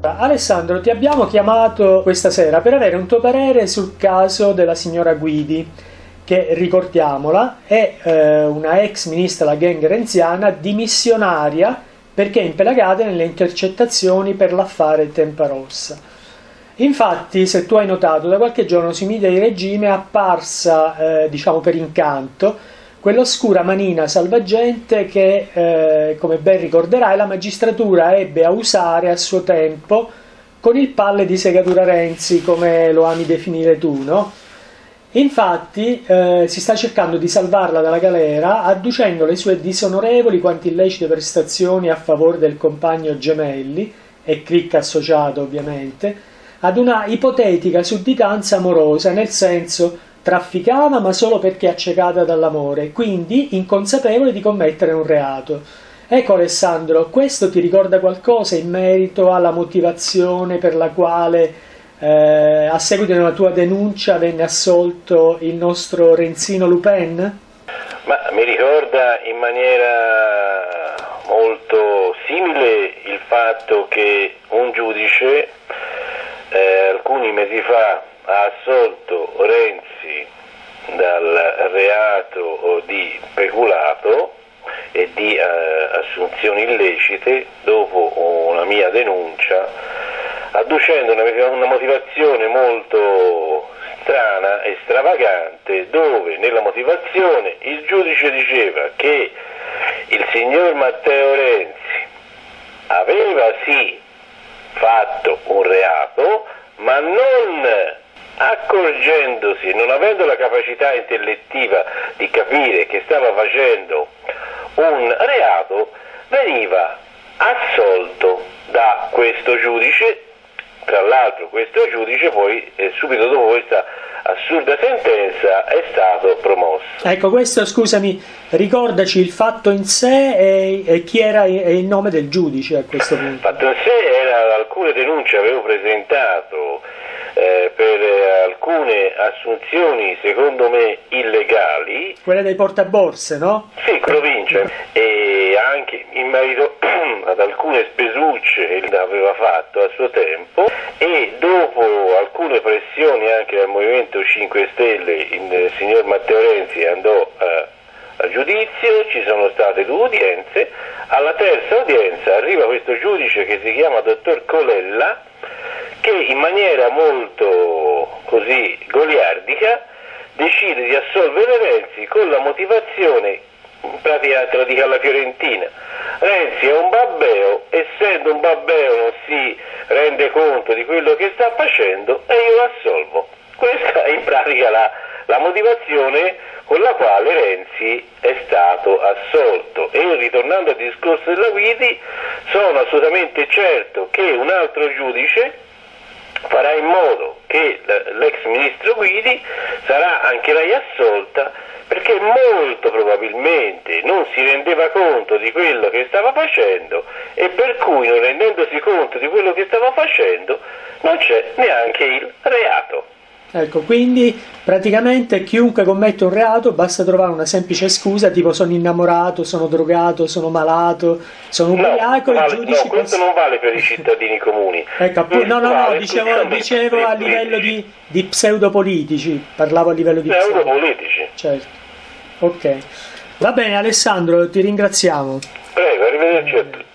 Alessandro, ti abbiamo chiamato questa sera per avere un tuo parere sul caso della signora Guidi, che, ricordiamola, è una ex ministra della gang renziana dimissionaria perché impelagata nelle intercettazioni per l'affare Tempa Rossa. Infatti, se tu hai notato, da qualche giorno sui media di regime è apparsa, diciamo per incanto, quell'oscura manina salvagente che, come ben ricorderai, la magistratura ebbe a usare a suo tempo con il palle di segatura Renzi, come lo ami definire tu, no? Infatti si sta cercando di salvarla dalla galera adducendo le sue disonorevoli quanto illecite prestazioni a favore del compagno Gemelli e cricca associato ovviamente ad una ipotetica sudditanza amorosa, nel senso trafficava ma solo perché accecata dall'amore, quindi inconsapevole di commettere un reato. Ecco Alessandro, questo ti ricorda qualcosa in merito alla motivazione per la quale a seguito di una tua denuncia venne assolto il nostro Renzino Lupin? Ma mi ricorda in maniera molto simile il fatto che un giudice alcuni mesi fa ha assolto Renzi dal reato di peculato e di assunzioni illecite dopo una mia denuncia, adducendo una motivazione molto strana e stravagante, dove nella motivazione il giudice diceva che il signor Matteo Renzi aveva sì fatto un reato, ma non accorgendosi, non avendo la capacità intellettiva di capire che stava facendo un reato, veniva assolto da questo giudice. Tra l'altro questo giudice poi subito dopo questa assurda sentenza è stato promosso. Ecco, questo, scusami, ricordaci il fatto in sé e chi era il nome del giudice a questo punto. Il fatto in sé era alcune denunce avevo presentato per alcune assunzioni secondo me illegali. Quelle dei portaborse, no? Sì, provincia, e anche in merito ad alcune spesucce che aveva fatto a suo tempo, e dopo alcune pressioni anche dal Movimento 5 Stelle il signor Matteo Renzi andò a giudizio, ci sono state 2 udienze, alla terza udienza arriva questo giudice che si chiama dottor Colella, che in maniera molto così goliardica decide di assolvere Renzi con la motivazione, in pratica tradica alla fiorentina: Renzi è un babbeo, essendo un babbeo non si rende conto di quello che sta facendo e io lo assolvo. Questa è in pratica la motivazione con la quale Renzi è stato assolto. E ritornando al discorso della Guidi, sono assolutamente certo che un altro giudice farà in modo che l'ex ministro Guidi sarà anche lei assolta, perché molto probabilmente non si rendeva conto di quello che stava facendo e per cui, non rendendosi conto di quello che stava facendo, non c'è neanche il reato. Ecco, quindi praticamente chiunque commette un reato basta trovare una semplice scusa, tipo sono innamorato, sono drogato, sono malato, sono ubriaco. No, questo non vale per i cittadini comuni. Ecco, dicevo a livello di pseudopolitici, parlavo a livello di pseudopolitici. Certo, ok. Va bene Alessandro, ti ringraziamo. Prego, arrivederci a tutti.